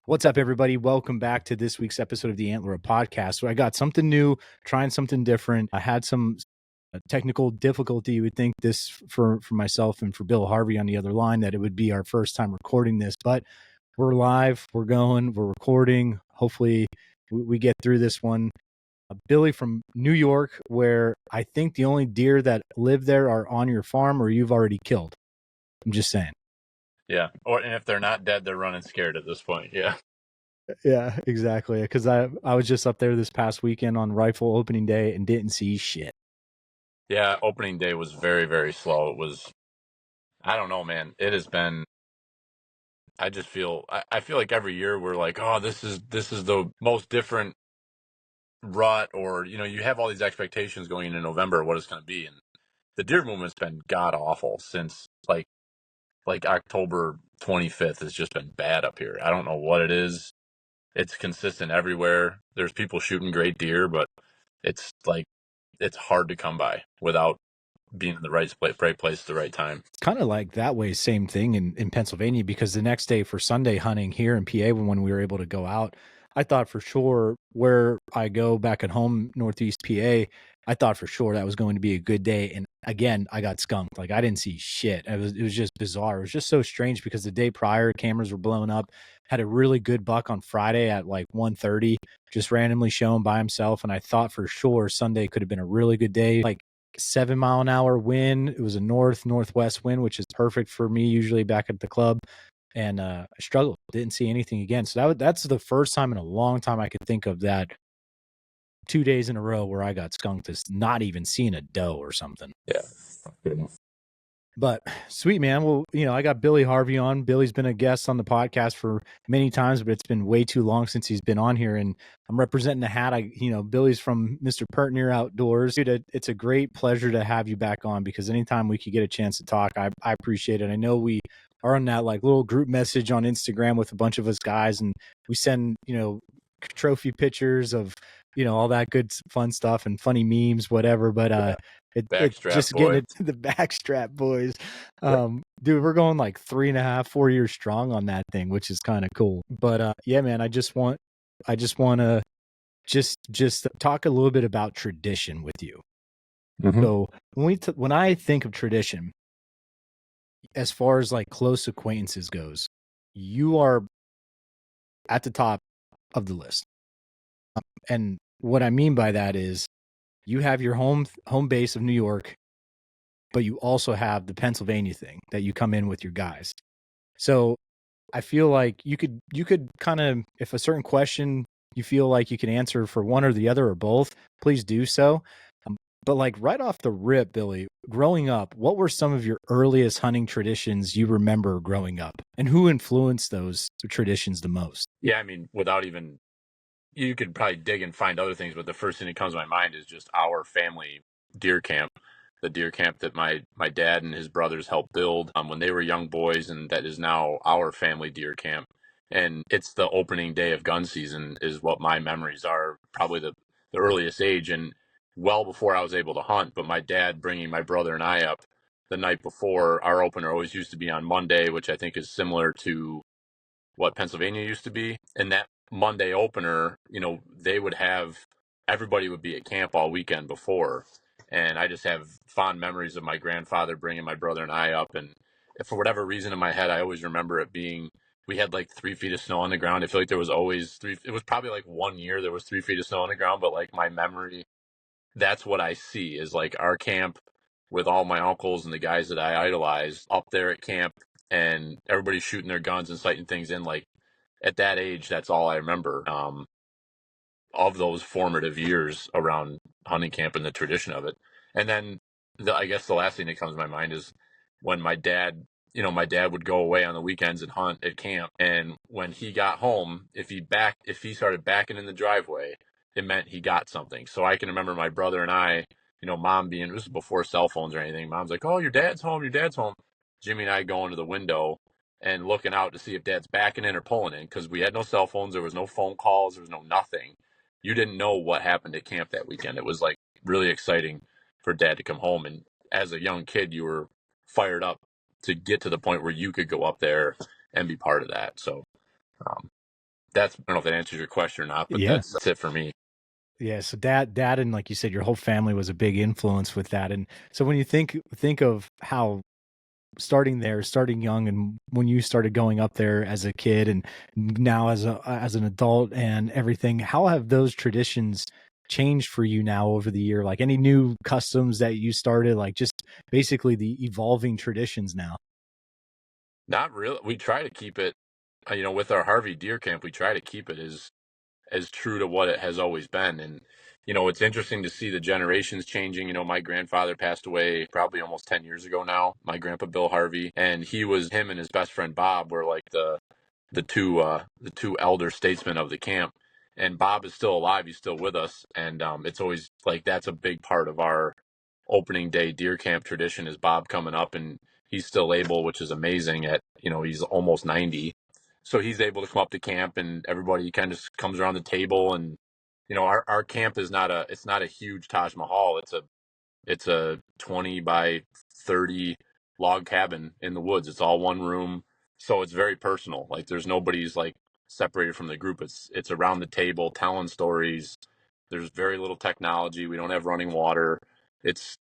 What's up, everybody? Welcome back to this week's episode of the Antler Up Podcast. So I got something new, trying something different. I had some technical difficulty. You would think this for myself and for Bill Harvey on the other line, that it would be our first time recording this, but we're live, we're going, we're recording. Hopefully we get through this one. Billy from New York, where I think the only deer that live there are on your farm or you've already killed. I'm just saying. Yeah. And if they're not dead, they're running scared at this point. Yeah. Yeah, exactly. Because I was just up there this past weekend on rifle opening day and didn't see shit. Yeah. Opening day was very, very slow. It was, I don't know, man. It has been, I just feel, I feel like every year we're like, oh, this is the most different rut, or, you have all these expectations going into November, what it's going to be. And the deer movement's been god awful since like October 25th has just been bad up here. I don't know what it is. It's consistent everywhere. There's people shooting great deer, but it's hard to come by without being in the right place at the right time. It's kind of like that way, same thing in Pennsylvania, because the next day for Sunday hunting here in PA, when we were able to go out, I thought for sure where I go back at home, Northeast PA, I thought for sure that was going to be a good day. And again, I got skunked. Like I didn't see shit. It was just bizarre. It was just so strange because the day prior, cameras were blown up. Had a really good buck on Friday at like 1:30, just randomly shown by himself. And I thought for sure Sunday could have been a really good day. Like 7 mile an hour wind. It was a northwest wind, which is perfect for me usually back at the club. And I struggled, didn't see anything again. So that's the first time in a long time I could think of that 2 days in a row where I got skunked as not even seeing a doe or something. Yeah. But sweet, man. Well, I got Billy Harvey on. Billy's been a guest on the podcast for many times, but it's been way too long since he's been on here. And I'm representing the hat. Billy's from Mr. Pertner Outdoors. Dude, it's a great pleasure to have you back on, because anytime we could get a chance to talk, I appreciate it. I know we are on that like little group message on Instagram with a bunch of us guys, and we send, trophy pictures of, all that good fun stuff and funny memes, whatever. But it's just getting it to the backstrap boys. Dude, we're going like 3.5-4 years strong on that thing, which is kind of cool. But yeah, man, I just want to just talk a little bit about tradition with you. Mm-hmm. So when I think of tradition, as far as like close acquaintances goes, you are at the top of the list. And what I mean by that is you have your home base of New York, but you also have the Pennsylvania thing that you come in with your guys. So I feel like you could kind of, if a certain question you feel like you can answer for one or the other or both, please do so. But like right off the rip, Billy, growing up, what were some of your earliest hunting traditions you remember growing up, and who influenced those traditions the most? Yeah, I mean, you could probably dig and find other things, but the first thing that comes to my mind is just our family deer camp, the deer camp that my dad and his brothers helped build when they were young boys, and that is now our family deer camp. And it's the opening day of gun season is what my memories are, probably the earliest age, and well before I was able to hunt. But my dad bringing my brother and I up the night before, our opener always used to be on Monday, which I think is similar to what Pennsylvania used to be. And that Monday opener, everybody would be at camp all weekend before. And I just have fond memories of my grandfather bringing my brother and I up. And for whatever reason in my head, I always remember it being, we had like 3 feet of snow on the ground. I feel like there was always it was probably like 1 year there was 3 feet of snow on the ground, but like my memory, that's what I see is like our camp with all my uncles and the guys that I idolized up there at camp, and everybody shooting their guns and sighting things in. Like at that age, that's all I remember of those formative years around hunting camp and the tradition of it. And then I guess the last thing that comes to my mind is when my dad would go away on the weekends and hunt at camp. And when he got home, if he started backing in the driveway, it meant he got something. So I can remember my brother and I, mom being, this was before cell phones or anything. Mom's like, "Oh, your dad's home. Jimmy and I going to the window and looking out to see if dad's backing in or pulling in, because we had no cell phones. There was no phone calls. There was no nothing. You didn't know what happened at camp that weekend. It was like really exciting for dad to come home. And as a young kid, you were fired up to get to the point where you could go up there and be part of that. So I don't know if that answers your question or not, but Yeah. that's it for me. Yeah, so dad, and like you said, your whole family was a big influence with that. And so when you think of how starting young, and when you started going up there as a kid, and now as an adult and everything, how have those traditions changed for you now over the year? Like any new customs that you started, like just basically the evolving traditions now. Not really. We try to keep it, with our Harvey deer camp, we try to keep it as true to what it has always been. And, it's interesting to see the generations changing. My grandfather passed away probably almost 10 years ago now, my grandpa Bill Harvey, and him and his best friend Bob were like the two elder statesmen of the camp. And Bob is still alive. He's still with us. And it's always like that's a big part of our opening day deer camp tradition is Bob coming up, and he's still able, which is amazing at, he's almost 90. So he's able to come up to camp and everybody kind of comes around the table. And, our camp is it's not a huge Taj Mahal. It's a 20 by 30 log cabin in the woods. It's all one room. So it's very personal. Like there's nobody's like separated from the group. It's around the table telling stories. There's very little technology. We don't have running water. It's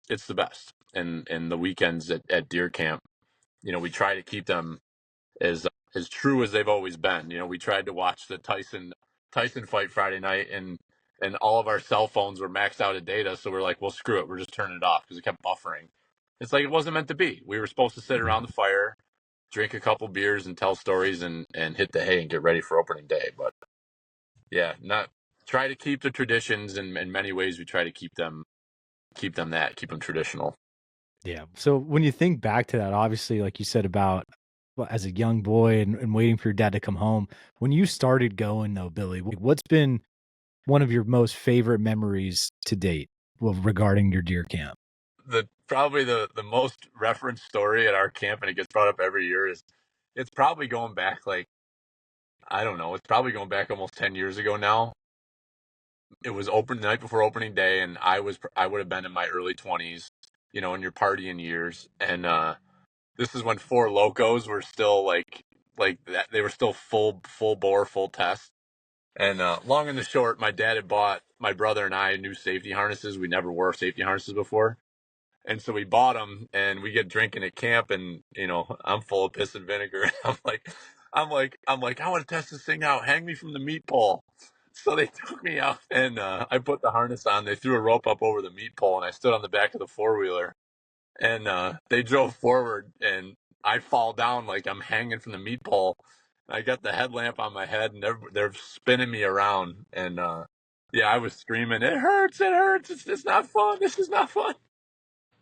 it's the best. And the weekends at deer camp, we try to keep them as true as they've always been. We tried to watch the Tyson fight Friday night, and all of our cell phones were maxed out of data. So we're like, well, screw it, we're just turning it off because it kept buffering. It's like it wasn't meant to be. We were supposed to sit around the fire, drink a couple beers, and tell stories, and hit the hay and get ready for opening day. But yeah, not try to keep the traditions. In many ways, we try to keep them traditional. Yeah. So when you think back to that, obviously, like you said about as a young boy and waiting for your dad to come home, when you started going though, Billy, what's been one of your most favorite memories to date, well, regarding your deer camp? Probably the most referenced story at our camp, and it gets brought up every year, is it's probably going back like, I don't know, it's probably going back almost 10 years ago now. It was open the night before opening day, and I would have been in my early 20s, in your partying years. And this is when Four Locos were still like that. They were still full bore, full test. And long and the short, my dad had bought my brother and I new safety harnesses. We never wore safety harnesses before. And so we bought them, and we get drinking at camp, and I'm full of piss and vinegar. I'm like, I want to test this thing out. Hang me from the meat pole. So they took me out, and I put the harness on. They threw a rope up over the meat pole, and I stood on the back of the 4-wheeler, and they drove forward, and I fall down like I'm hanging from the meat pole. I got the headlamp on my head, and they're spinning me around, and yeah, I was screaming, "It hurts! It hurts! It's not fun! This is not fun!"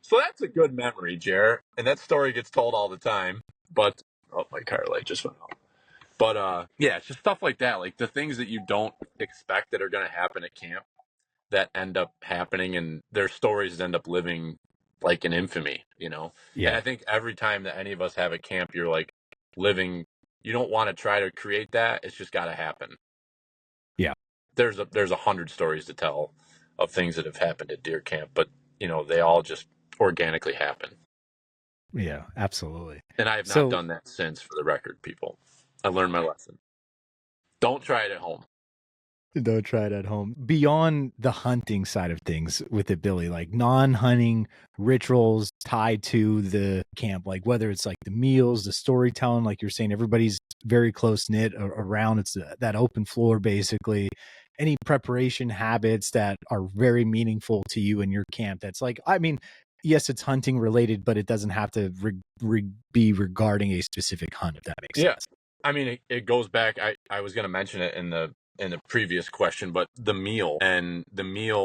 So that's a good memory, Jarrett. And that story gets told all the time. But my car light just went off. But yeah, it's just stuff like that. Like the things that you don't expect that are gonna happen at camp that end up happening, and their stories end up living like in infamy. And Yeah. I think every time that any of us have a camp, you're like living, you don't want to try to create that. It's just gotta happen. Yeah. There's 100 stories to tell of things that have happened at deer camp, but they all just organically happen. Yeah, absolutely. And I have not So done that since, for the record, people. I learned my lesson. Don't try it at home. don't try it at home. Beyond the hunting side of things with it, Billy, like non-hunting rituals tied to the camp, like whether it's like the meals, the storytelling, like you're saying, everybody's very close knit around. It's that open floor, basically. Any preparation habits that are very meaningful to you in your camp? That's like, I mean, yes, it's hunting related, but it doesn't have to be regarding a specific hunt, if that makes Yeah. sense. I mean, it goes back. I was going to mention it in the previous question, but the meal,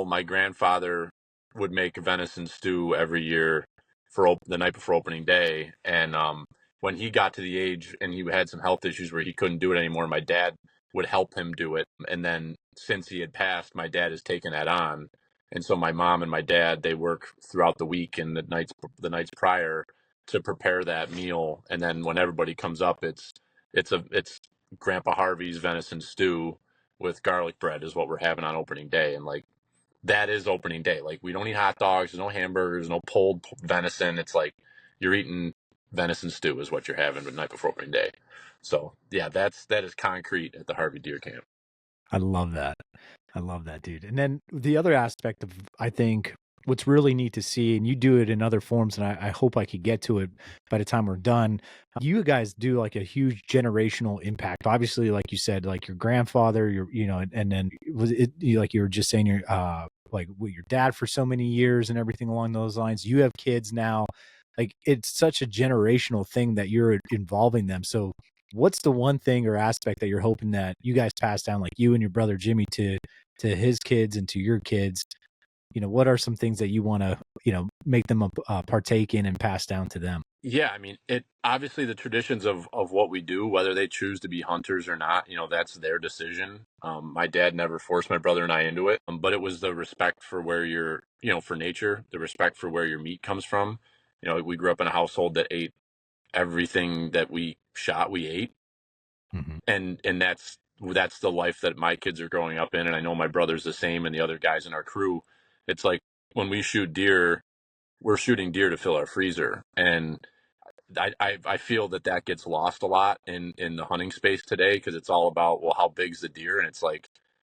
my grandfather would make venison stew every year for the night before opening day. And when he got to the age and he had some health issues where he couldn't do it anymore, my dad would help him do it. And then since he had passed, my dad has taken that on. And so my mom and my dad, they work throughout the week and the nights prior to prepare that meal. And then when everybody comes up, it's Grandpa Harvey's venison stew with garlic bread is what we're having on opening day. And like that is opening day. Like we don't eat hot dogs, there's no hamburgers, no pulled venison. It's like you're eating venison stew is what you're having the night before opening day. So yeah, that is concrete at the Harvey Deer Camp. I love that. I love that, dude. And then the other aspect of, I think, what's really neat to see, and you do it in other forms, and I hope I could get to it by the time we're done. You guys do like a huge generational impact. Obviously, like you said, like your grandfather, and then was it like you were just saying, your like with your dad for so many years and everything along those lines. You have kids now. Like it's such a generational thing that you're involving them. So what's the one thing or aspect that you're hoping that you guys pass down, like you and your brother Jimmy, to his kids and to your kids? What are some things that you want to, make them partake in and pass down to them? Yeah, I mean, it obviously the traditions of what we do, whether they choose to be hunters or not, that's their decision. My dad never forced my brother and I into it, but it was the respect for where for nature, the respect for where your meat comes from. We grew up in a household that ate everything that we shot, we ate, Mm-hmm. and that's the life that my kids are growing up in, and I know my brother's the same, and the other guys in our crew. It's like when we shoot deer, we're shooting deer to fill our freezer, and I feel that gets lost a lot in the hunting space today, because it's all about, well, how big's the deer, and it's like,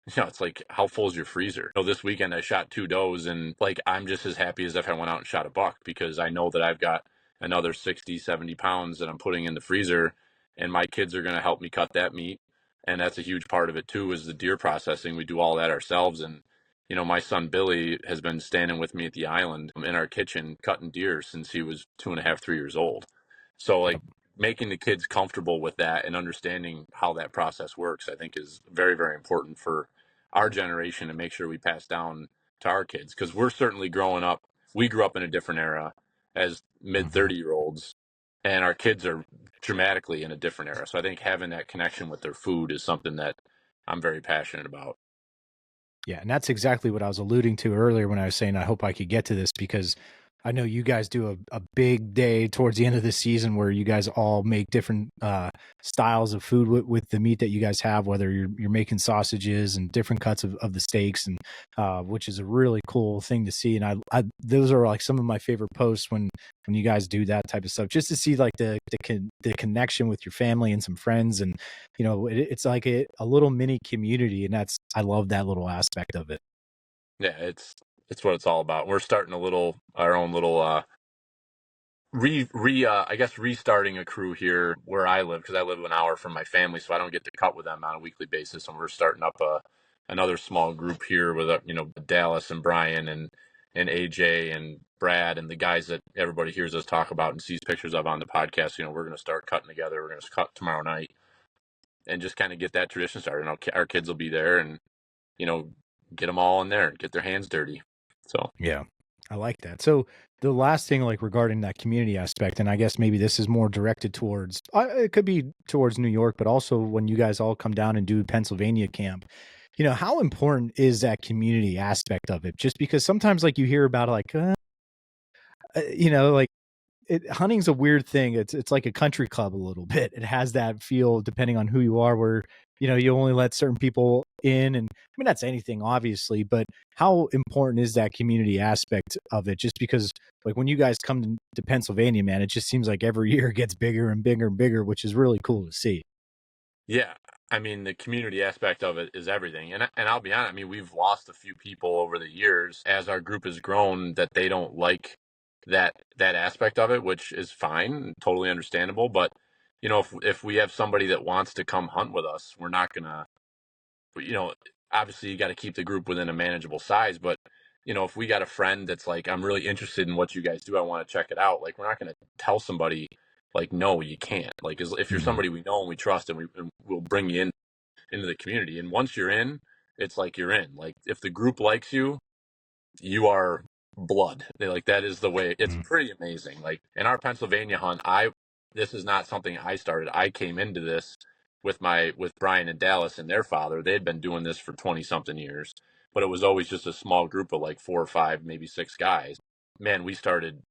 it's like, how full's your freezer? This weekend I shot 2 does, and like I'm just as happy as if I went out and shot a buck, because I know that I've got another 60, 70 pounds that I'm putting in the freezer, and my kids are going to help me cut that meat, and that's a huge part of it too, is the deer processing. We do all that ourselves, and my son Billy has been standing with me at the island in our kitchen cutting deer since he was 2.5, 3 years old. So like making the kids comfortable with that and understanding how that process works, I think is very, very important for our generation to make sure we pass down to our kids. Because we're certainly growing up. We grew up in a different era as mid Mm-hmm. 30-year-olds, and our kids are dramatically in a different era. So I think having that connection with their food is something that I'm very passionate about. Yeah, and that's exactly what I was alluding to earlier when I was saying I hope I could get to this, because I know you guys do a big day towards the end of the season where you guys all make different styles of food with the meat that you guys have, whether you're making sausages and different cuts of the steaks, and which is a really cool thing to see. And I those are like some of my favorite posts when you guys do that type of stuff, just to see like the connection with your family and some friends, and it's like a little mini community, and I love that little aspect of it. Yeah, it's what it's all about. We're starting our own little I guess restarting a crew here where I live, because I live an hour from my family, so I don't get to cut with them on a weekly basis. And we're starting up another small group here with Dallas and Brian and AJ and Brad and the guys that everybody hears us talk about and sees pictures of on the podcast. We're going to start cutting together. We're going to cut tomorrow night and just kind of get that tradition started. And our kids will be there, and get them all in there and get their hands dirty. So Yeah, I like that. So the last thing, like regarding that community aspect, and I guess maybe this is more directed towards, it could be towards New York, but also when you guys all come down and do Pennsylvania camp, how important is that community aspect of it? Just because sometimes like you hear about like, like hunting's a weird thing. It's like a country club a little bit. It has that feel depending on who you are, where you only let certain people in, and I mean that's anything obviously, but how important is that community aspect of it? Just because like when you guys come to Pennsylvania, man, it just seems like every year it gets bigger and bigger and bigger, which is really cool to see. yeah, I mean, the community aspect of it is everything. And I'll be honest, I mean, we've lost a few people over the years as our group has grown, that they don't like that aspect of it, which is fine, totally understandable. But if we have somebody that wants to come hunt with us, we're not gonna, you know, obviously you got to keep the group within a manageable size. But if we got a friend that's like, I'm really interested in what you guys do, I want to check it out. Like, we're not gonna tell somebody like, no, you can't. Like, if you're Mhm. somebody we know and we trust, and we'll bring you into the community. And once you're in, it's like you're in. Like, if the group likes you, you are blood. That is the way. It's Mhm. pretty amazing. Like in our Pennsylvania hunt, this is not something I started. I came into this with Brian and Dallas and their father. They had been doing this for 20 something years, but it was always just a small group of like 4 or 5, maybe 6 guys. Man, we started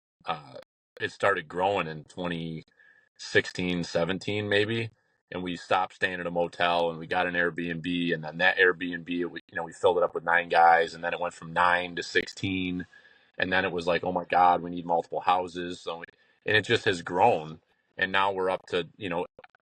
it started growing in 2016, 17 maybe, and we stopped staying at a motel and we got an Airbnb, and then that Airbnb, we filled it up with 9 guys, and then it went from 9 to 16, and then it was like, oh my God, we need multiple houses. So and it just has grown. And now we're up to,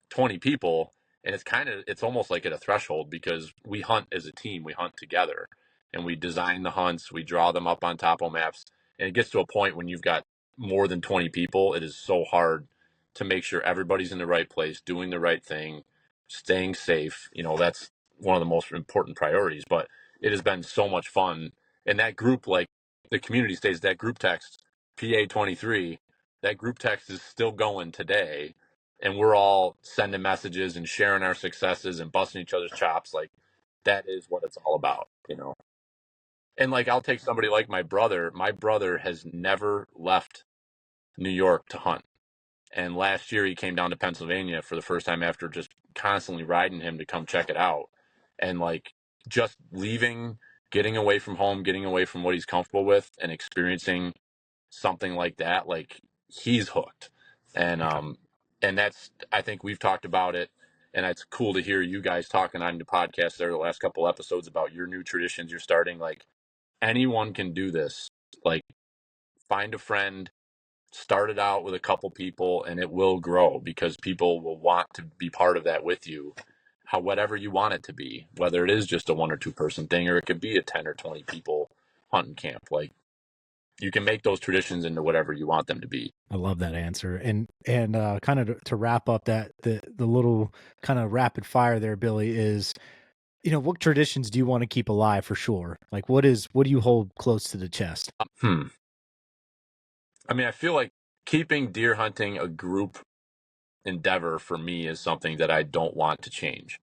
20 people, and it's almost like at a threshold because we hunt as a team, we hunt together, and we design the hunts, we draw them up on topo maps, and it gets to a point when you've got more than 20 people, it is so hard to make sure everybody's in the right place, doing the right thing, staying safe. That's one of the most important priorities. But it has been so much fun. And that group, like the community stays, that group text, PA23, that group text is still going today. And we're all sending messages and sharing our successes and busting each other's chops. Like, that is what it's all about. And like, I'll take somebody like my brother. My brother has never left New York to hunt. And last year he came down to Pennsylvania for the first time after just constantly riding him to come check it out. And like, just leaving, getting away from home, getting away from what he's comfortable with and experiencing something like that, like, he's hooked. And and that's, I think we've talked about it, and it's cool to hear you guys talking on the podcast there the last couple episodes about your new traditions you're starting. Like, anyone can do this. Like, find a friend, start it out with a couple people, and it will grow because people will want to be part of that with you. Whatever you want it to be, whether it is just a 1 or 2 person thing, or it could be a 10 or 20 people hunting camp. Like, you can make those traditions into whatever you want them to be. I love that answer. And kind of to wrap up that the little kind of rapid fire there, Billy, is, what traditions do you want to keep alive for sure? Like, what do you hold close to the chest? I mean, I feel like keeping deer hunting a group endeavor for me is something that I don't want to change.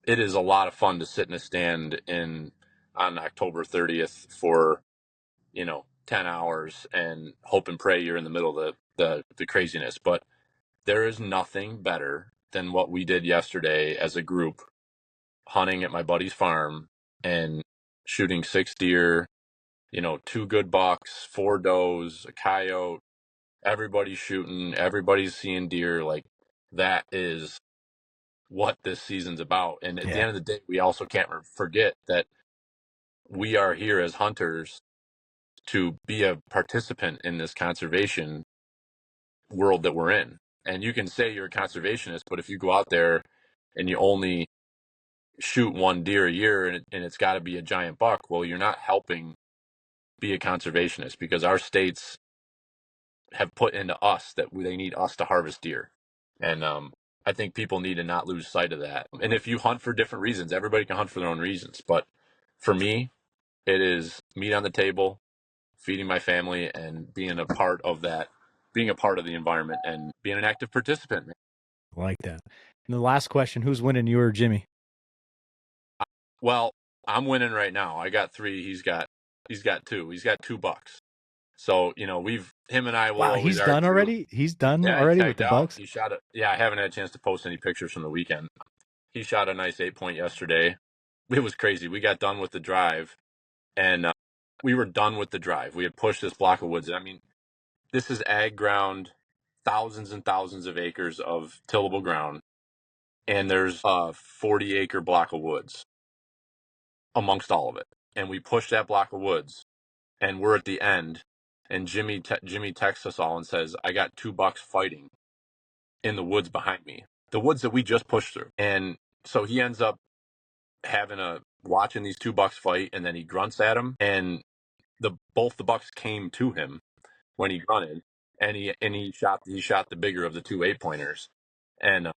It is a lot of fun to sit in a stand on October 30th for 10 hours and hope and pray you're in the middle of the craziness. But there is nothing better than what we did yesterday as a group, hunting at my buddy's farm and shooting 6 deer, 2 good bucks, 4 does, a coyote. Everybody's shooting, everybody's seeing deer. Like, that is what this season's about. And at the end of the day, we also can't forget that we are here as hunters to be a participant in this conservation world that we're in. And you can say you're a conservationist, but if you go out there and you only shoot 1 deer a year and it's got to be a giant buck, well, you're not helping be a conservationist, because our states have put into us that they need us to harvest deer. And I think people need to not lose sight of that. And if you hunt for different reasons, everybody can hunt for their own reasons. But for me, it is meat on the table, feeding my family, and being a part of that, being a part of the environment, and being an active participant. I like that. And the last question, who's winning, you or Jimmy? Well, I'm winning right now. I got 3. He's got 2. He's got 2 bucks. So, him and I will always he's done argue. already? He's done Yeah, already he with the tagged bucks? out. He shot it. Yeah, I haven't had a chance to post any pictures from the weekend. He shot a nice 8-point yesterday. It was crazy. We got done with the drive, and we were done with the drive. We had pushed this block of woods. And I mean, this is ag ground, thousands and thousands of acres of tillable ground, and there's a 40-acre block of woods amongst all of it. And we pushed that block of woods, and we're at the end, and Jimmy texts us all and says, "I got 2 bucks fighting in the woods behind me," the woods that we just pushed through. And so he ends up watching these 2 bucks fight, and then he grunts at him, and both the bucks came to him when he grunted, and he shot the bigger of the 2 8-pointers. And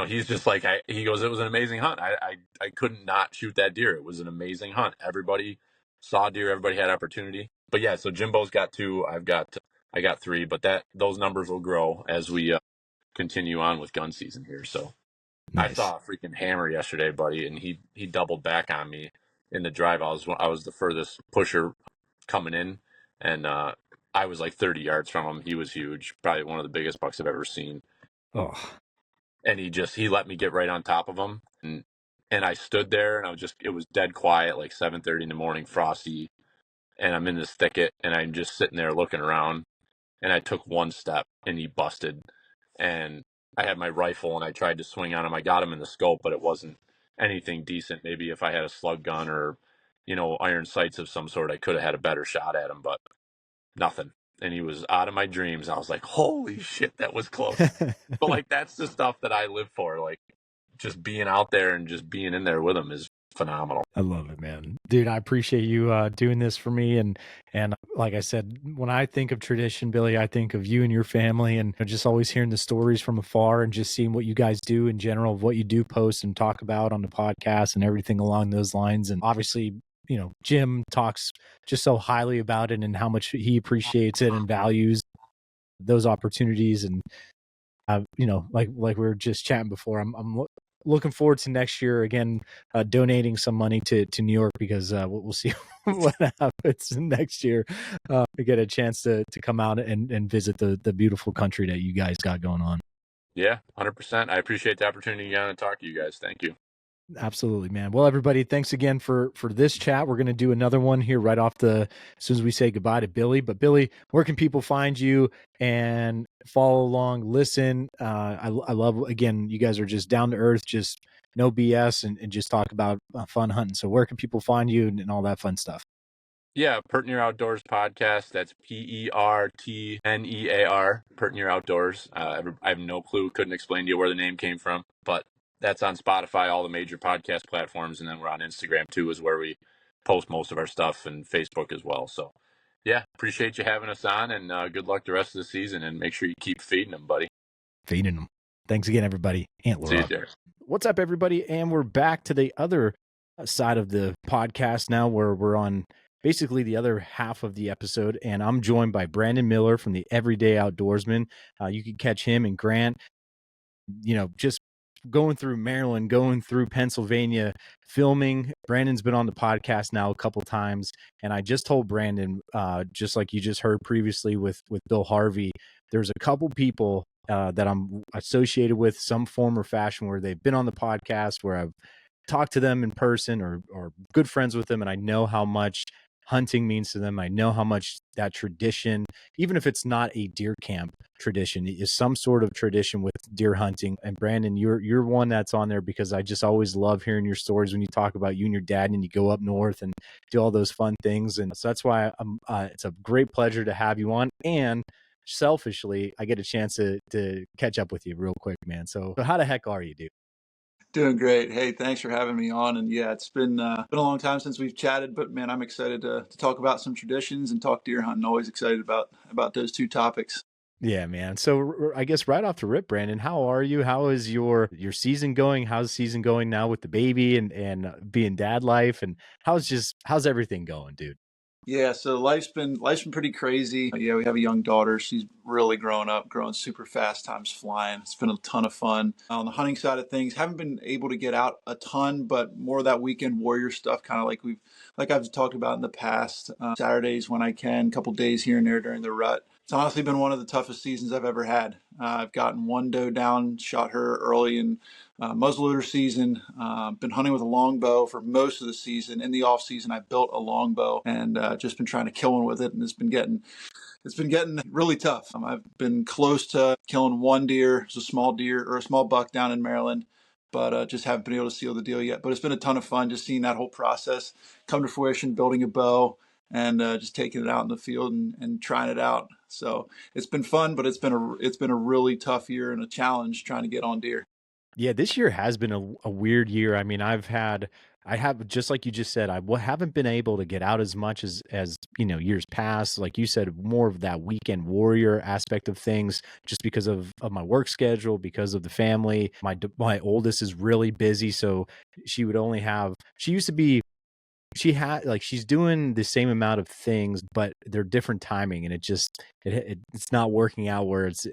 he's just like, he goes, "It was an amazing hunt. I couldn't not shoot that deer. It was an amazing hunt. Everybody saw deer. Everybody had opportunity." But yeah, so Jimbo's got 2. I got 3. But those numbers will grow as we continue on with gun season here. So nice. I saw a freaking hammer yesterday, buddy, and he doubled back on me in the drive. I was the furthest pusher coming in, and I was like 30 yards from him. He was huge, probably one of the biggest bucks I've ever seen. Oh. And he let me get right on top of him, and I stood there, and it was dead quiet, like 7:30 in the morning, frosty, and I'm in this thicket, and I'm just sitting there looking around, and I took 1 step, and he busted, and I had my rifle, and I tried to swing on him. I got him in the scope, but it wasn't anything decent. Maybe if I had a slug gun or iron sights of some sort, I could have had a better shot at him, but nothing. and he was out of my dreams. I was like, holy shit, that was close. But like, that's the stuff that I live for. Like, just being out there and just being in there with him is phenomenal. I love it, man. Dude, I appreciate you doing this for me. And like I said, when I think of tradition, Billy, I think of you and your family, and just always hearing the stories from afar and just seeing what you guys do in general, of what you do post and talk about on the podcast and everything along those lines. And obviously, Jim talks just so highly about it and how much he appreciates it and values those opportunities. And like we were just chatting before, I'm looking forward to next year again, donating some money to New York, because we'll see what happens next year. We get a chance to come out and visit the beautiful country that you guys got going on. Yeah, 100%. I appreciate the opportunity to get on and talk to you guys. Thank you. Absolutely, man. Well, everybody, thanks again for this chat. We're going to do another one here right off as soon as we say goodbye to Billy. But Billy, where can people find you and follow along, listen? I love, again, you guys are just down to earth, just no BS, and just talk about fun hunting. So where can people find you and all that fun stuff? Yeah, Pertnear Outdoors Podcast. That's Pertnear, Pertnear Outdoors. I have no clue, couldn't explain to you where the name came from, but that's on Spotify, all the major podcast platforms, and then we're on Instagram too, is where we post most of our stuff, and Facebook as well. So, yeah, appreciate you having us on, and good luck the rest of the season, and make sure you keep feeding them, buddy. Feeding them. Thanks again, everybody. Antler See you Up. there. What's up, everybody? And we're back to the other side of the podcast now, where we're on basically the other half of the episode, and I'm joined by Brandon Miller from the Everyday Outdoorsman. You can catch him and Grant, just going through Maryland, going through Pennsylvania, filming. Brandon's been on the podcast now a couple times, and I just told Brandon, just like you just heard previously with Bill Harvey, there's a couple people that I'm associated with some form or fashion where they've been on the podcast, where I've talked to them in person or good friends with them, and I know how much hunting means to them. I know how much that tradition, even if it's not a deer camp tradition, is some sort of tradition with deer hunting. And Brandon, you're one that's on there, because I just always love hearing your stories when you talk about you and your dad and you go up north and do all those fun things. And so that's why it's a great pleasure to have you on. And selfishly, I get a chance to catch up with you real quick, man. So how the heck are you, dude? Doing great. Hey, thanks for having me on. And yeah, it's been a long time since we've chatted, but man, I'm excited to talk about some traditions and talk deer hunting. Always excited about those two topics. Yeah, man. So I guess right off the rip, Brandon, how are you? How is your season going? How's the season going now with the baby and being dad life? And how's everything going, dude? Yeah, so life's been pretty crazy. Yeah, we have a young daughter. She's really growing up, growing super fast. Time's flying. It's been a ton of fun. On the hunting side of things, haven't been able to get out a ton, but more of that weekend warrior stuff, kind of like I've talked about in the past. Saturdays when I can, a couple days here and there during the rut. It's honestly been one of the toughest seasons I've ever had. I've gotten one doe down, shot her early in muzzleloader season. Been hunting with a longbow for most of the season. In the off season, I built a longbow and just been trying to kill one with it, and it's been getting really tough. I've been close to killing one deer. It's a small deer or a small buck down in Maryland, but just haven't been able to seal the deal yet. But it's been a ton of fun just seeing that whole process come to fruition, building a bow and just taking it out in the field and trying it out. So it's been fun, but it's been a really tough year and a challenge trying to get on deer. Yeah, this year has been a weird year. I mean, I have, just like you just said, I haven't been able to get out as much as years past. Like you said, more of that weekend warrior aspect of things, just because of my work schedule, because of the family. My oldest is really busy, so she used to be. She's doing the same amount of things, but they're different timing, and it's not working out where it's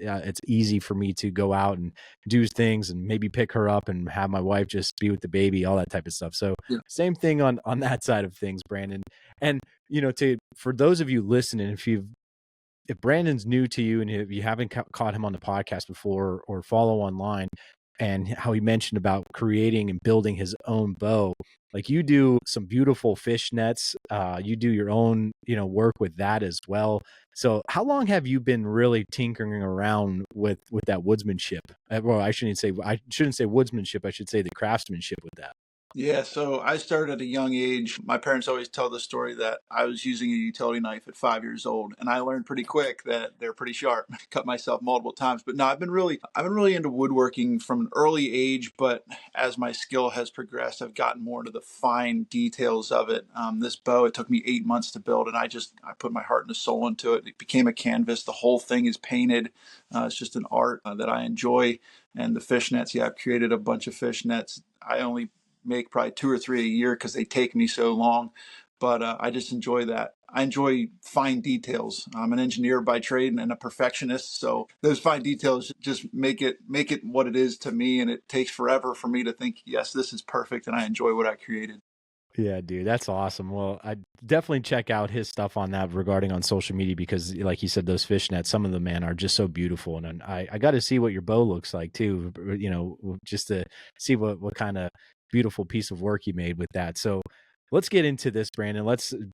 easy for me to go out and do things and maybe pick her up and have my wife just be with the baby, all that type of stuff. So Yeah. Same thing on that side of things, Brandon. And for those of you listening, if Brandon's new to you and if you haven't caught him on the podcast before or follow online, and how he mentioned about creating and building his own bow, like you do some beautiful fish nets, you do your own work with that as well. So how long have you been really tinkering around with that woodsmanship? Well, I shouldn't say woodsmanship, I should say the craftsmanship with that. Yeah, so I started at a young age. My parents always tell the story that I was using a utility knife at 5 years old, and I learned pretty quick that they're pretty sharp. Cut myself multiple times, but no, I've been really into woodworking from an early age. But as my skill has progressed, I've gotten more into the fine details of it. This bow, it took me 8 months to build, and I put my heart and soul into it. It became a canvas. The whole thing is painted. It's just an art that I enjoy. And the fishnets, yeah, I've created a bunch of fishnets. I only make probably 2 or 3 a year because they take me so long. But I just enjoy that. I enjoy fine details. I'm an engineer by trade and a perfectionist, so those fine details just make it what it is to me. And it takes forever for me to think, yes, this is perfect, and I enjoy what I created. Yeah, dude, that's awesome. Well, I definitely check out his stuff on that regarding on social media because, like you said, those fishnets, some of them, man, are just so beautiful. And I got to see what your bow looks like too, just to see what kind of beautiful piece of work you made with that. So let's get into this, Brandon.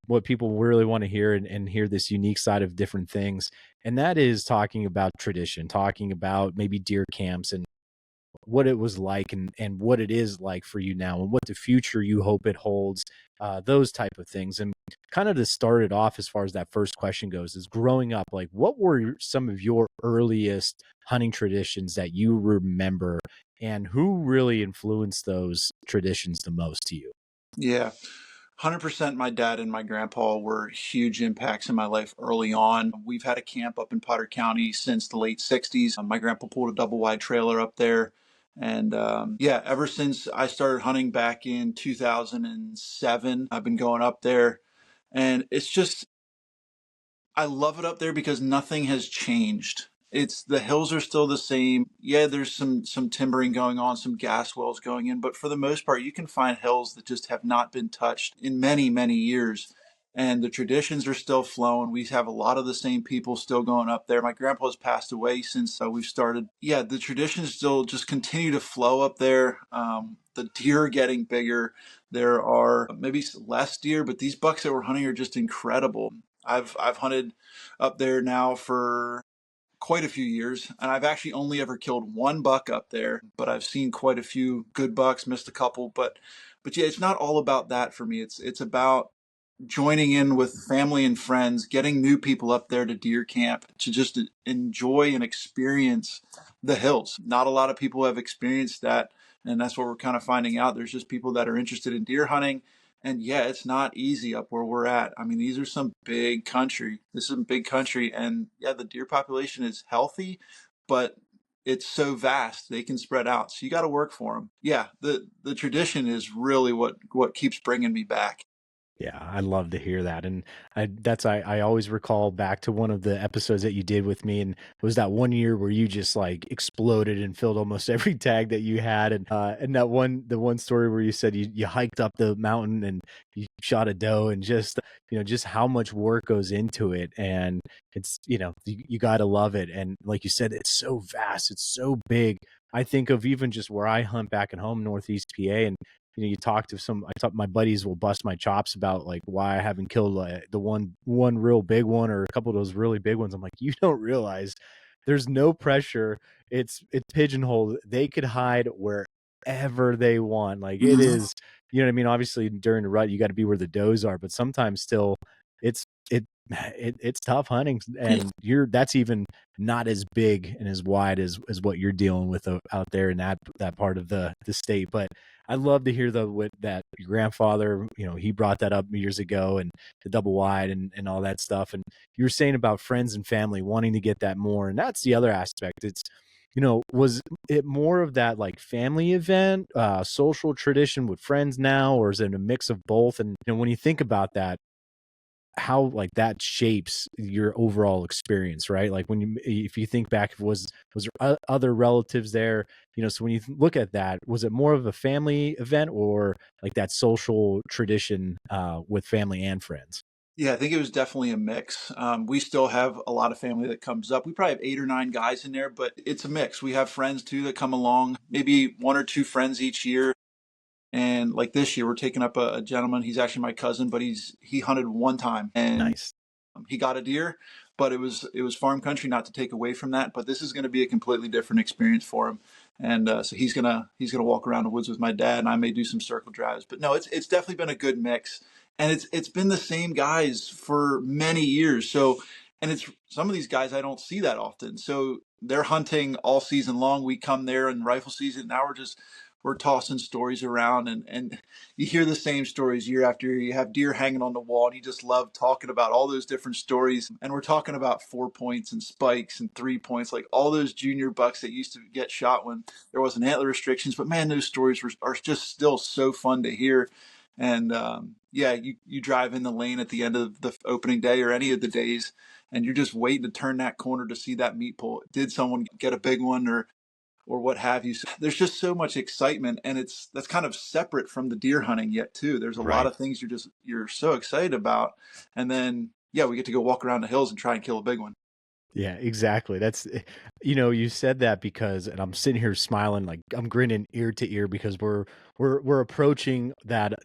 What people really want to hear and hear this unique side of different things. And that is talking about tradition, talking about maybe deer camps and what it was like and what it is like for you now and what the future you hope it holds, those type of things. And kind of to start it off as far as that first question goes is growing up, like what were some of your earliest hunting traditions that you remember and who really influenced those traditions the most to you? Yeah, 100%. My dad and my grandpa were huge impacts in my life early on. We've had a camp up in Potter County since the late 60s. My grandpa pulled a double wide trailer up there. And yeah, ever since I started hunting back in 2007, I've been going up there. And it's just, I love it up there because nothing has changed. It's the hills are still the same. Yeah, there's some timbering going on, some gas wells going in, but for the most part, you can find hills that just have not been touched in many, many years. And the traditions are still flowing. We have a lot of the same people still going up there. My grandpa has passed away since we've started. Yeah, the traditions still just continue to flow up there. The deer are getting bigger. There are maybe less deer, but these bucks that we're hunting are just incredible. I've hunted up there now for quite a few years, and I've actually only ever killed one buck up there, but I've seen quite a few good bucks, missed a couple, but yeah, it's not all about that for me. It's about joining in with family and friends, getting new people up there to deer camp to just enjoy and experience the hills. Not a lot of people have experienced that, and that's what we're kind of finding out. There's just people that are interested in deer hunting. And yeah, it's not easy up where we're at. I mean, these are some big country. This is some big country. And yeah, the deer population is healthy, but it's so vast they can spread out. So you got to work for them. Yeah, the tradition is really what keeps bringing me back. Yeah, I love to hear that. And I always recall back to one of the episodes that you did with me. And it was that one year where you just like exploded and filled almost every tag that you had. And the one story where you said you hiked up the mountain and you shot a doe and just how much work goes into it. And it's, you got to love it. And like you said, it's so vast. It's so big. I think of even just where I hunt back at home, Northeast PA, and you talk to my buddies will bust my chops about like why I haven't killed the one real big one or a couple of those really big ones. I'm like, you don't realize there's no pressure. It's pigeonholed. They could hide wherever they want. Like it is, you know what I mean? Obviously during the rut, you got to be where the does are, but sometimes still it's, it's tough hunting and that's even not as big and as wide as what you're dealing with out there in that part of the state. But I love to hear that your grandfather, he brought that up years ago and the double wide and all that stuff. And you were saying about friends and family wanting to get that more. And that's the other aspect. It's, was it more of that like family event, social tradition with friends now, or is it a mix of both? And when you think about that, how like that shapes your overall experience, right? Like if you think back, was there other relatives there, so when you look at that, was it more of a family event or like that social tradition with family and friends? Yeah, I think it was definitely a mix. We still have a lot of family that comes up. We probably have 8 or 9 guys in there, but it's a mix. We have friends too that come along, maybe one or two friends each year. And like this year, we're taking up a gentleman. He's actually my cousin, but he hunted one time and Nice. he got a deer, but it was farm country. Not to take away from that, but this is going to be a completely different experience for him. And so he's gonna walk around the woods with my dad, and I may do some circle drives. But no, it's definitely been a good mix, and it's been the same guys for many years. So, and it's some of these guys I don't see that often. So they're hunting all season long. We come there in rifle season. Now we're tossing stories around, and you hear the same stories year after year. You have deer hanging on the wall, and you just love talking about all those different stories. And we're talking about 4 points and spikes and 3 points, like all those junior bucks that used to get shot when there wasn't antler restrictions. But man, those stories are just still so fun to hear. And yeah, you drive in the lane at the end of the opening day or any of the days, and you're just waiting to turn that corner to see that meat pull. Did someone get a big one or what have you? So there's just so much excitement, and that's kind of separate from the deer hunting yet too. There's a lot of things you're so excited about, and then yeah, we get to go walk around the hills and try and kill a big one. Yeah, exactly. That's, you said that because, and I'm sitting here smiling, like I'm grinning ear to ear because we're approaching that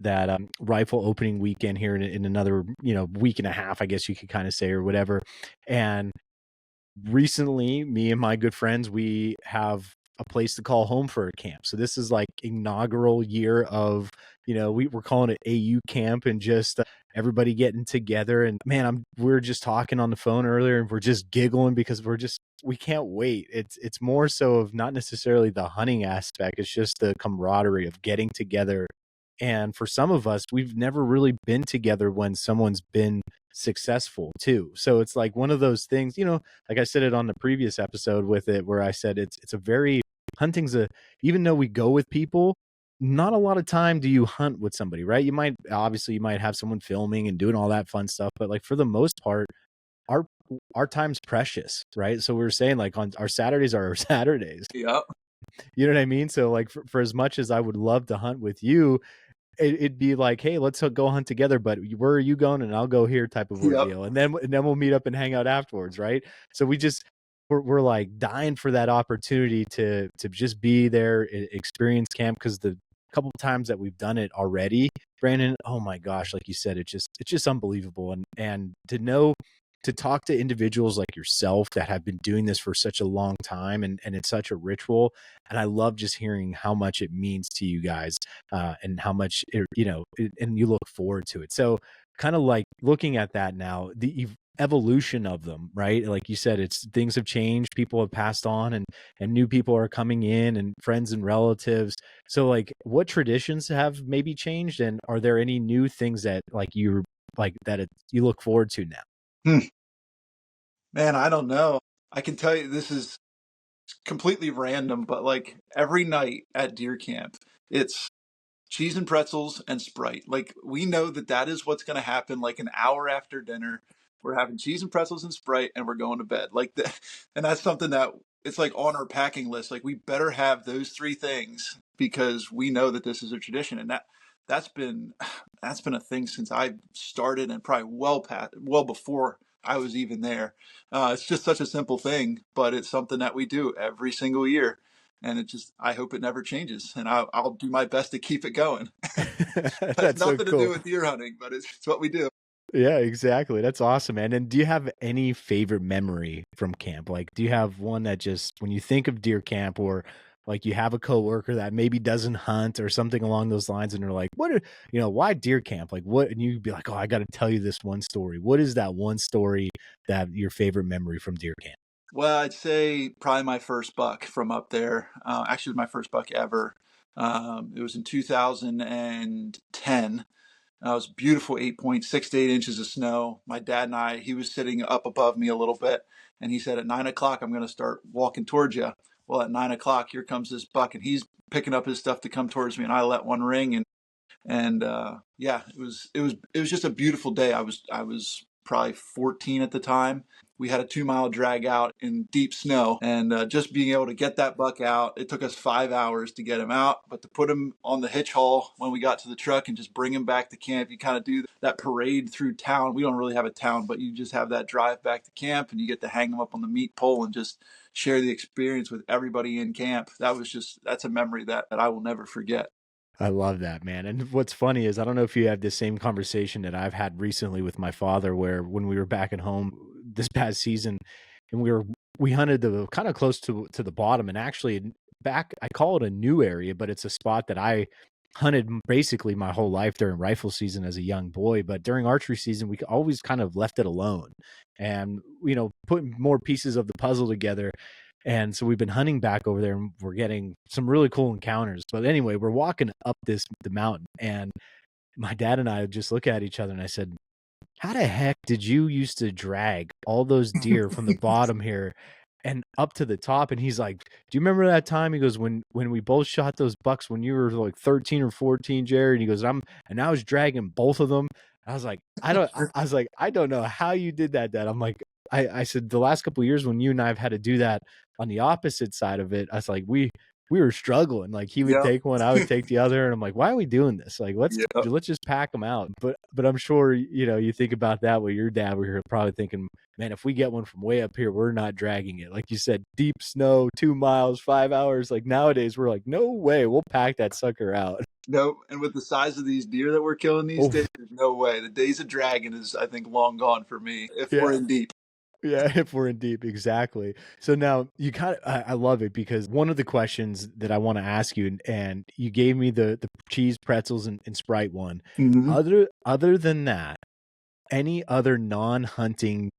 rifle opening weekend here in another, week and a half, I guess you could kind of say, or whatever. And recently, me and my good friends, we have a place to call home for a camp. So this is like inaugural year of, we're calling it AU camp, and just everybody getting together. And man, we're just talking on the phone earlier, and we're just giggling because we can't wait. It's more so of not necessarily the hunting aspect. It's just the camaraderie of getting together. And for some of us, we've never really been together when someone's been successful too. So it's like one of those things, like I said it on the previous episode with it, where I said it's a very hunting's even though we go with people, not a lot of time do you hunt with somebody, right? You might have someone filming and doing all that fun stuff, but like for the most part, our time's precious, right? So we were saying like on our Saturdays are our Saturdays. Yeah. You know what I mean? So like for as much as I would love to hunt with you, it'd be like, hey, let's go hunt together, but where are you going? And I'll go here type of ordeal. And then we'll meet up and hang out afterwards. Right. So we're like dying for that opportunity to just be there, experience camp. Cause the couple of times that we've done it already, Brandon, oh my gosh, like you said, it's just unbelievable. And to talk to individuals like yourself that have been doing this for such a long time, and it's such a ritual. And I love just hearing how much it means to you guys, and how much, and you look forward to it. So kind of like looking at that now, the evolution of them, right? Like you said, things have changed, people have passed on, and new people are coming in, and friends and relatives. So like what traditions have maybe changed, and are there any new things that you look forward to now? Man, I don't know. I can tell you this is completely random, but like every night at deer camp, it's cheese and pretzels and Sprite. Like we know that is what's going to happen. Like an hour after dinner, we're having cheese and pretzels and Sprite, and we're going to bed. Like and that's something that it's like on our packing list. Like we better have those three things because we know that this is a tradition, and that's been a thing since I started, and probably well before I was even there. It's just such a simple thing, but it's something that we do every single year. And I hope it never changes, and I'll do my best to keep it going. That's nothing to do with deer hunting, but it's what we do. Yeah, exactly. That's awesome, man. And do you have any favorite memory from camp? Like, do you have one that just, when you think of deer camp, or like you have a coworker that maybe doesn't hunt or something along those lines, and they're like, why deer camp? Like what? And you'd be like, oh, I got to tell you this one story. What is that one story that your favorite memory from deer camp? Well, I'd say probably my first buck from up there. Actually, it was my first buck ever. It was in 2010. It was beautiful 8 point, 6 to 8 inches of snow. My dad and he was sitting up above me a little bit, and he said, at 9 o'clock, I'm going to start walking towards you. Well, at 9 o'clock, here comes this buck, and he's picking up his stuff to come towards me, and I let one ring, and yeah, it was just a beautiful day. I was probably 14 at the time. We had a 2-mile drag out in deep snow, and just being able to get that buck out, it took us 5 hours to get him out, but to put him on the hitch haul when we got to the truck and just bring him back to camp, you kind of do that parade through town. We don't really have a town, but you just have that drive back to camp, and you get to hang him up on the meat pole and just share the experience with everybody in camp. That's a memory that I will never forget. I love that, man. And what's funny is, I don't know if you have the same conversation that I've had recently with my father, where when we were back at home this past season, and we hunted kind of close to the bottom, and actually back, I call it a new area, but it's a spot that I hunted basically my whole life during rifle season as a young boy. But during archery season, we always kind of left it alone and, putting more pieces of the puzzle together. And so we've been hunting back over there and we're getting some really cool encounters. But anyway, we're walking up the mountain, and my dad and I just look at each other and I said, how the heck did you used to drag all those deer from the bottom here and up to the top? And he's like, do you remember that time? He goes, when we both shot those bucks when you were like 13 or 14, Jared? And he goes, and I was dragging both of them. I was like, I don't know how you did that, Dad. I'm like, I said, the last couple of years when you and I have had to do that on the opposite side of it, I was like, we were struggling. Like he would take one, I would take the other, and I'm like, why are we doing this? Like, let's just pack them out. But I'm sure you think about that with your dad. We're probably thinking, man, if we get one from way up here, we're not dragging it. Like you said, deep snow, 2 miles, 5 hours. Like nowadays, we're like, no way, we'll pack that sucker out. No, and with the size of these deer that we're killing these days, there's no way. The days of dragging is, I think, long gone for me if we're in deep. Yeah, if we're in deep, exactly. So now you I love it because one of the questions that I want to ask you, and you gave me the cheese, pretzels, and Sprite one. Mm-hmm. Other than that, any other non-hunting,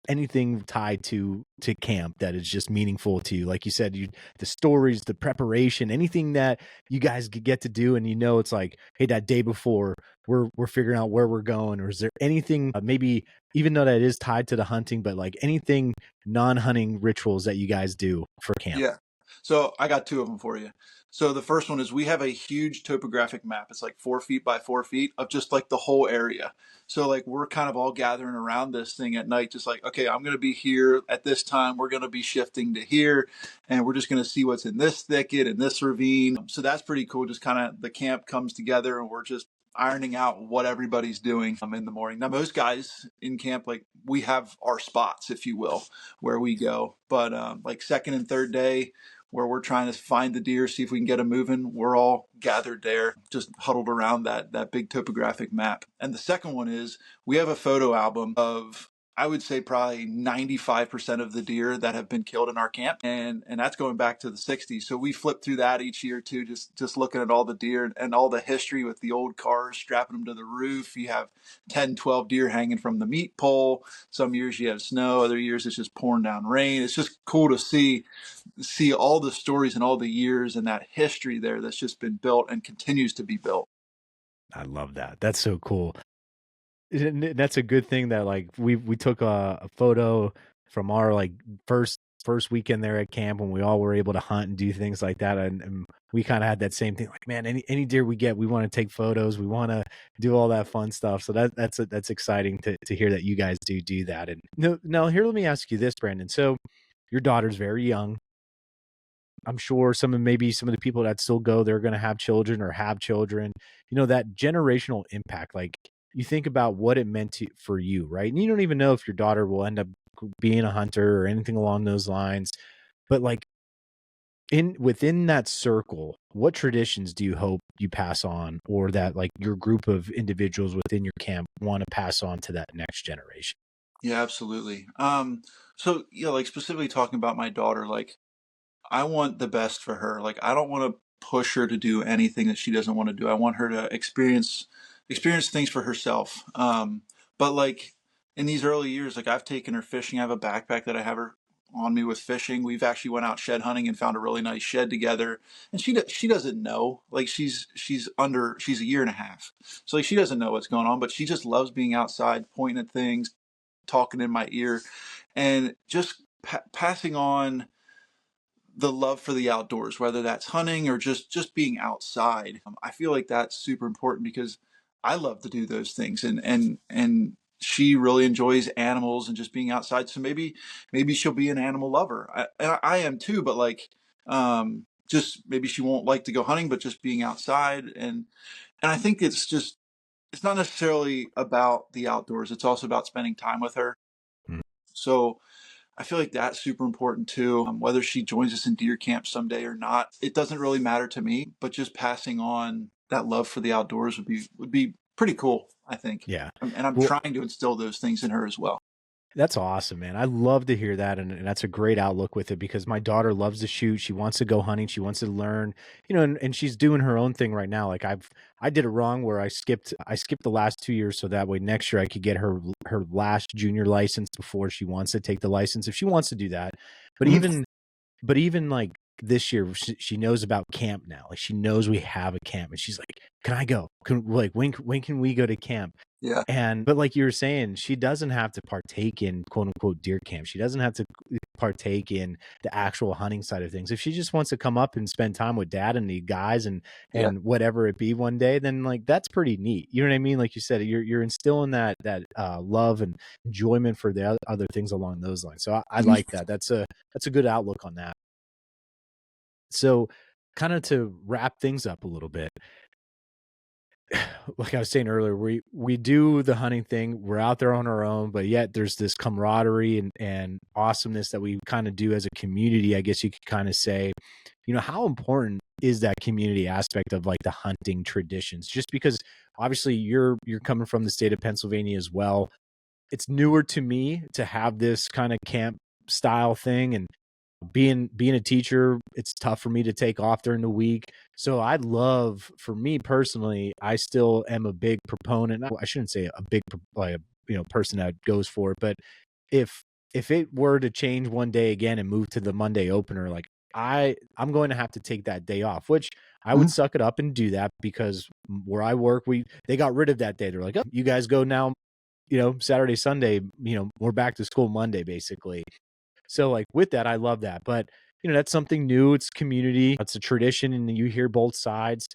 anything tied to camp that is just meaningful to you? Like you said, the stories, the preparation, anything that you guys get to do, and it's like, hey, that day before we're figuring out where we're going, or is there anything maybe even though that is tied to the hunting, but like anything non-hunting rituals that you guys do for camp? Yeah. So I got two of them for you. So the first one is we have a huge topographic map. It's like 4 feet by 4 feet of just like the whole area. So like we're kind of all gathering around this thing at night, just like, okay, I'm going to be here at this time. We're going to be shifting to here, and we're just going to see what's in this thicket and this ravine. So that's pretty cool. Just kind of the camp comes together and we're just ironing out what everybody's doing in the morning. Now, most guys in camp, like we have our spots, if you will, where we go. But like second and third day, where we're trying to find the deer, see if we can get them moving, we're all gathered there, just huddled around that big topographic map. And the second one is we have a photo album of, I would say, probably 95% of the deer that have been killed in our camp. And that's going back to the 60s. So we flip through that each year too, just looking at all the deer and all the history with the old cars, strapping them to the roof. You have 10, 12 deer hanging from the meat pole. Some years you have snow, other years it's just pouring down rain. It's just cool to see all the stories and all the years and that history there that's just been built and continues to be built. I love that. That's so cool. And that's a good thing that like we took a photo from our like first weekend there at camp when we all were able to hunt and do things like that, and we kind of had that same thing, like, man, any deer we get, we want to take photos, we want to do all that fun stuff. So that's exciting to hear that you guys do that. And now here, let me ask you this, Brandon. So your daughter's very young. I'm sure some of the people that still go, they're going to have children or have children. That generational impact, like you think about what it meant for you, right? And you don't even know if your daughter will end up being a hunter or anything along those lines. But like within that circle, what traditions do you hope you pass on, or that like your group of individuals within your camp want to pass on to that next generation? Yeah, absolutely. So like specifically talking about my daughter, like I want the best for her. Like I don't want to push her to do anything that she doesn't want to do. I want her to experience things for herself. But like in these early years, like I've taken her fishing. I have a backpack that I have her on me with fishing. We've actually went out shed hunting and found a really nice shed together. And she doesn't know. Like she's a year and a half, so like she doesn't know what's going on. But she just loves being outside, pointing at things, talking in my ear, and just passing on the love for the outdoors, whether that's hunting or just being outside. I feel like that's super important because I love to do those things, and she really enjoys animals and just being outside. So maybe she'll be an animal lover. I am too, but like just maybe she won't like to go hunting, but just being outside. And I think it's not necessarily about the outdoors. It's also about spending time with her. Mm. So I feel like that's super important too. Whether she joins us in deer camp someday or not, it doesn't really matter to me. But just passing on that love for the outdoors would be pretty cool, I think. Yeah. And I'm Well, trying to instill those things in her as well. That's awesome, man. I love to hear that, and that's a great outlook with it because my daughter loves to shoot. She wants to go hunting. She wants to learn, and she's doing her own thing right now. Like I did it wrong where I skipped the last 2 years so that way next year I could get her last junior license before she wants to take the license if she wants to do that. But Mhm. even like this year, she knows about camp now. Like she knows we have a camp, and she's like, "Can I go? When can we go to camp?" Yeah. But like you were saying, she doesn't have to partake in quote unquote deer camp. She doesn't have to partake in the actual hunting side of things. If she just wants to come up and spend time with dad and the guys and Yeah. whatever it be one day, then like that's pretty neat. You know what I mean? Like you said, you're instilling that love and enjoyment for the other things along those lines. So I Mhm. like that. That's a good outlook on that. So kind of to wrap things up a little bit, like I was saying earlier, we do the hunting thing. We're out there on our own, but yet there's this camaraderie and awesomeness that we kind of do as a community. I guess you could kind of say, how important is that community aspect of like the hunting traditions? Just because obviously you're coming from the state of Pennsylvania as well. It's newer to me to have this kind of camp style thing, and being a teacher, it's tough for me to take off during the week. So I'd love, for me personally, I still am a big proponent. I shouldn't say a big like person that goes for it, but if it were to change one day again and move to the Monday opener, like I'm going to have to take that day off, which I would Mhm. suck it up and do that because where I work, they got rid of that day. They're like, oh, you guys go now, Saturday, Sunday, we're back to school Monday, basically. So like with that, I love that. But that's something new. It's community. It's a tradition, and you hear both sides.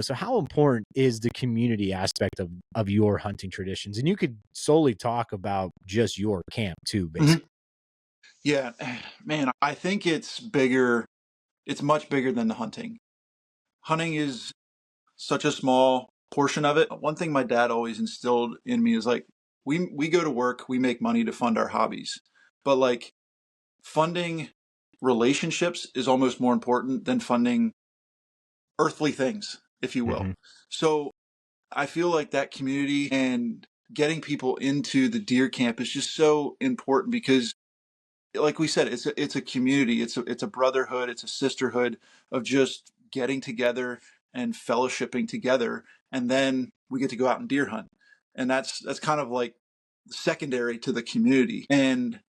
So how important is the community aspect of your hunting traditions? And you could solely talk about just your camp too, Mhm. basically. Yeah, man, I think it's bigger. It's much bigger than the hunting. Hunting is such a small portion of it. One thing my dad always instilled in me is like we go to work, we make money to fund our hobbies. But like funding relationships is almost more important than funding earthly things, if you will. Mm-hmm. So I feel like that community and getting people into the deer camp is just so important because like we said, it's a community, it's a brotherhood, it's a sisterhood of just getting together and fellowshipping together, and then we get to go out and deer hunt, and that's kind of like secondary to the community. And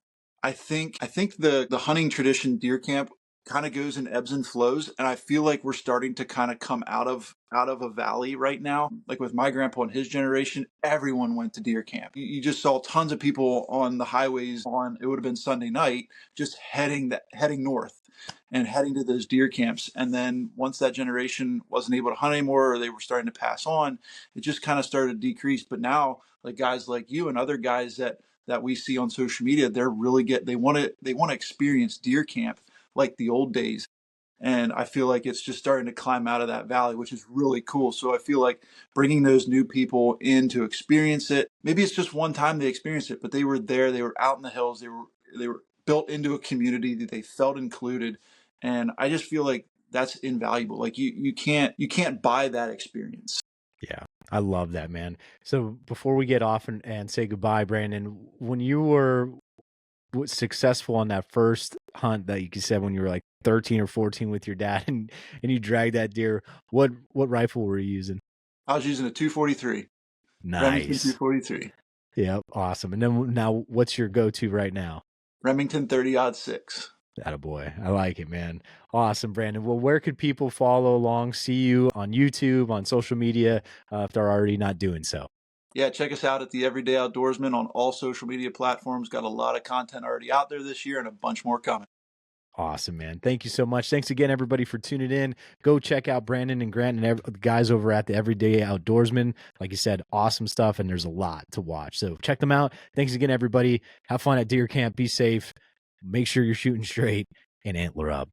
I think the hunting tradition deer camp kind of goes in ebbs and flows, and I feel like we're starting to kind of come out of a valley right now. Like with my grandpa and his generation, everyone went to deer camp. You just saw tons of people on the highways on it would have been Sunday night just heading north and heading to those deer camps. And then once that generation wasn't able to hunt anymore or they were starting to pass on, it just kind of started to decrease. But now like guys like you and other guys that we see on social media, they're really they want to experience deer camp like the old days. And I feel like it's just starting to climb out of that valley, which is really cool. So I feel like bringing those new people in to experience it. Maybe it's just one time they experienced it, but they were there. They were out in the hills. They were built into a community that they felt included. And I just feel like that's invaluable. Like you can't buy that experience. Yeah, I love that, man. So before we get off and say goodbye, Brandon, when you were successful on that first hunt that you said when you were like 13 or 14 with your dad and you dragged that deer, what rifle were you using? I was using a 243, Remington Nice. 243, Yep, awesome. And then now what's your go-to right now? Remington 30-06. Attaboy. I like it, man. Awesome, Brandon. Well, where could people follow along, see you on YouTube, on social media, if they're already not doing so? Yeah, check us out at the Everyday Outdoorsman on all social media platforms. Got a lot of content already out there this year and a bunch more coming. Awesome, man. Thank you so much. Thanks again, everybody, for tuning in. Go check out Brandon and Grant and the guys over at the Everyday Outdoorsman. Like you said, awesome stuff, and there's a lot to watch. So check them out. Thanks again, everybody. Have fun at deer camp. Be safe. Make sure you're shooting straight, and antler up.